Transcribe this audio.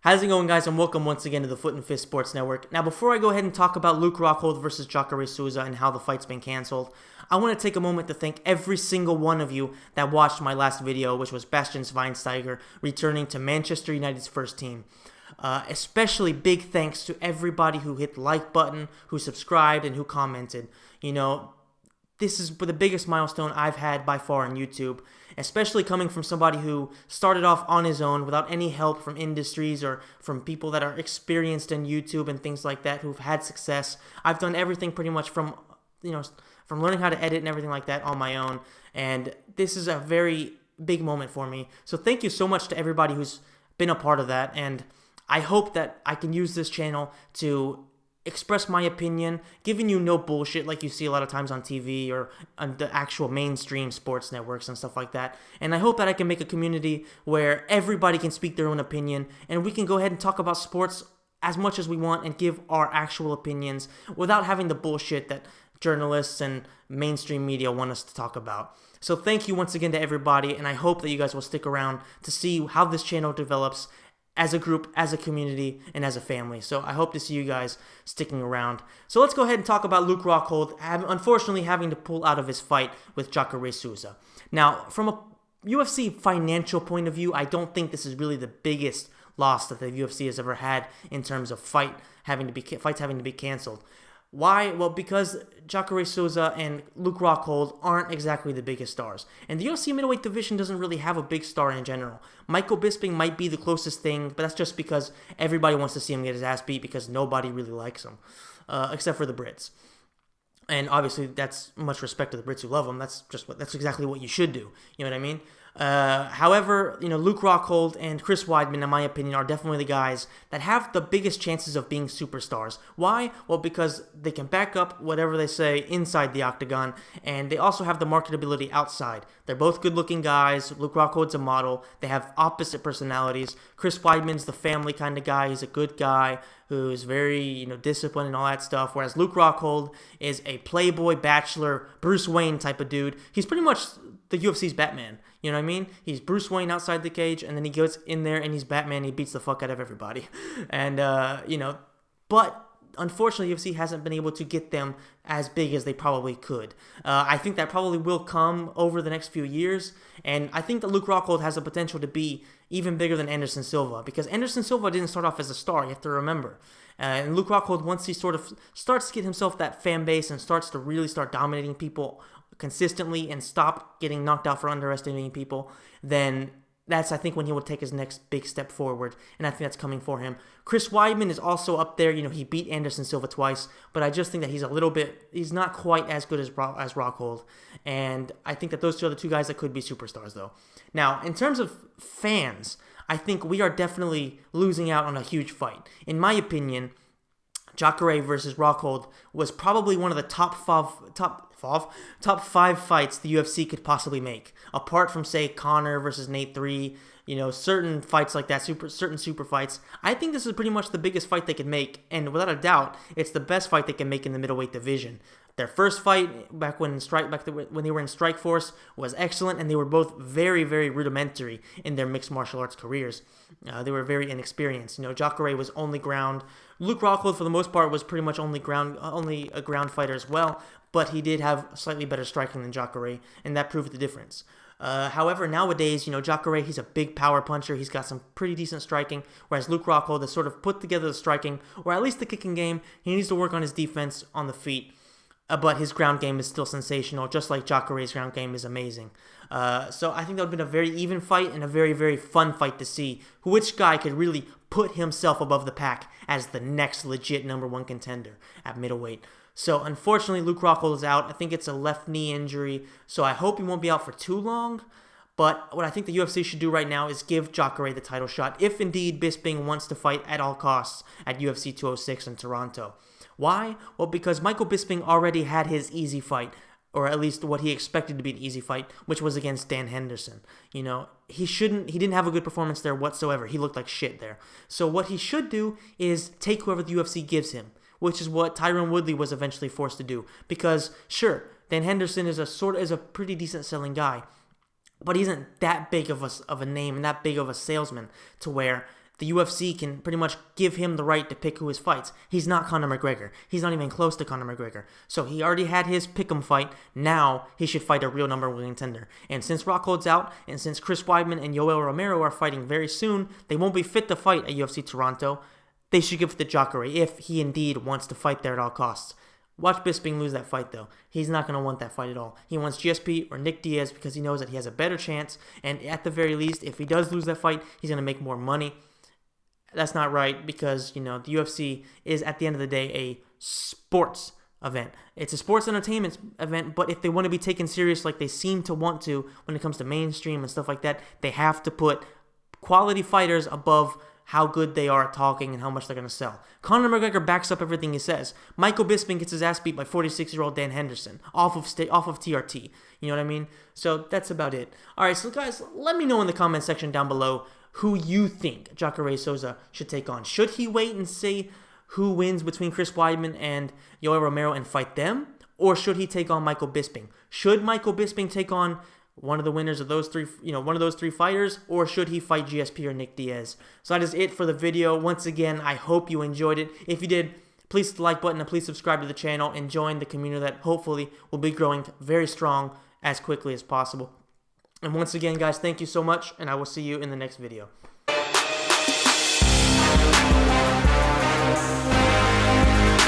How's it going, guys, and welcome once again to the Foot and Fist Sports Network. Now, before I go ahead and talk about Luke Rockhold versus Jacare Souza and how the fight's been canceled, I want to take a moment to thank every single one of you that watched my last video, which was Bastian Schweinsteiger returning to Manchester United's first team. Especially big thanks to everybody who hit the like button, who subscribed, and who commented. This is the biggest milestone I've had by far on YouTube, especially coming from somebody who started off on his own without any help from industries or from people that are experienced in YouTube and things like that who've had success. I've done everything pretty much from learning how to edit and everything like that on my own, and this is a very big moment for me. So thank you so much to everybody who's been a part of that, and I hope that I can use this channel to express my opinion, giving you no bullshit like you see a lot of times on TV or on the actual mainstream sports networks and stuff like that. And I hope that I can make a community where everybody can speak their own opinion and we can go ahead and talk about sports as much as we want and give our actual opinions without having the bullshit that journalists and mainstream media want us to talk about. So thank you once again to everybody, and I hope that you guys will stick around to see how this channel develops as a group, as a community, and as a family. So I hope to see you guys sticking around. So let's go ahead and talk about Luke Rockhold, unfortunately having to pull out of his fight with Jacare Souza. Now, from a UFC financial point of view, I don't think this is really the biggest loss that the UFC has ever had in terms of fights having to be canceled. Why? Well, because Jacare Souza and Luke Rockhold aren't exactly the biggest stars. And the UFC middleweight division doesn't really have a big star in general. Michael Bisping might be the closest thing, but that's just because everybody wants to see him get his ass beat because nobody really likes him, except for the Brits. And obviously, that's much respect to the Brits who love him. That's exactly what you should do. You know what I mean? However, Luke Rockhold and Chris Weidman, in my opinion, are definitely the guys that have the biggest chances of being superstars. Why? Well, because they can back up whatever they say inside the octagon, and they also have the marketability outside. They're both good-looking guys. Luke Rockhold's a model. They have opposite personalities. Chris Weidman's the family kind of guy. He's a good guy who's very, disciplined and all that stuff, whereas Luke Rockhold is a playboy, bachelor, Bruce Wayne type of dude. He's pretty much the UFC's Batman. You know what I mean? He's Bruce Wayne outside the cage, and then he goes in there and he's Batman. He beats the fuck out of everybody. And, but unfortunately, UFC hasn't been able to get them as big as they probably could. I think that probably will come over the next few years, and I think that Luke Rockhold has the potential to be even bigger than Anderson Silva, because Anderson Silva didn't start off as a star, you have to remember. And Luke Rockhold, once he sort of starts to get himself that fan base and starts to really start dominating people consistently and stop getting knocked out for underestimating people, then that's, I think, when he will take his next big step forward, and I think that's coming for him. Chris Weidman is also up there. He beat Anderson Silva twice, but I just think that he's not quite as good as Rockhold, and I think that those two are the two guys that could be superstars, though. Now, in terms of fans, I think we are definitely losing out on a huge fight. In my opinion, Jacare versus Rockhold was probably one of the top five fights the UFC could possibly make, apart from, say, Conor versus Nate 3, certain fights like that, certain super fights. I think this is pretty much the biggest fight they could make, and without a doubt, it's the best fight they can make in the middleweight division. Their first fight back when they were in Strikeforce was excellent, and they were both very, very rudimentary in their mixed martial arts careers. They were very inexperienced. Jacare was only ground. Luke Rockhold, for the most part, was pretty much only a ground fighter as well, but he did have slightly better striking than Jacare, and that proved the difference. However, nowadays, Jacare, he's a big power puncher. He's got some pretty decent striking, whereas Luke Rockhold has sort of put together the striking, or at least the kicking game. He needs to work on his defense on the feet. But his ground game is still sensational, just like Jacare's ground game is amazing. So I think that would have been a very even fight and a very, very fun fight to see which guy could really put himself above the pack as the next legit number one contender at middleweight. So unfortunately, Luke Rockhold is out. I think it's a left knee injury, so I hope he won't be out for too long. But what I think the UFC should do right now is give Jacare the title shot, if indeed Bisping wants to fight at all costs at UFC 206 in Toronto. Why? Well, because Michael Bisping already had his easy fight, or at least what he expected to be an easy fight, which was against Dan Henderson. He didn't have a good performance there whatsoever. He looked like shit there. So what he should do is take whoever the UFC gives him, which is what Tyron Woodley was eventually forced to do. Because, sure, Dan Henderson is a pretty decent selling guy, but he isn't that big of a name and that big of a salesman to where the UFC can pretty much give him the right to pick who his fights. He's not Conor McGregor. He's not even close to Conor McGregor. So he already had his pick'em fight. Now he should fight a real number one contender. And since Rockhold's out, and since Chris Weidman and Yoel Romero are fighting very soon, they won't be fit to fight at UFC Toronto. They should give it to Jacare if he indeed wants to fight there at all costs. Watch Bisping lose that fight, though. He's not going to want that fight at all. He wants GSP or Nick Diaz because he knows that he has a better chance. And at the very least, if he does lose that fight, he's going to make more money. That's not right because, the UFC is, at the end of the day, a sports event. It's a sports entertainment event, but if they want to be taken serious like they seem to want to when it comes to mainstream and stuff like that, they have to put quality fighters above how good they are at talking and how much they're going to sell. Conor McGregor backs up everything he says. Michael Bisping gets his ass beat by 46-year-old Dan Henderson off of TRT. You know what I mean? So that's about it. All right, so guys, let me know in the comment section down below who you think Jacare Souza should take on. Should he wait and see who wins between Chris Weidman and Yoel Romero and fight them? Or should he take on Michael Bisping? Should Michael Bisping take on one of the winners of those three, one of those three fighters, or should he fight GSP or Nick Diaz? So that is it for the video. Once again, I hope you enjoyed it. If you did, please hit the like button and please subscribe to the channel and join the community that hopefully will be growing very strong as quickly as possible. And once again, guys, thank you so much, and I will see you in the next video.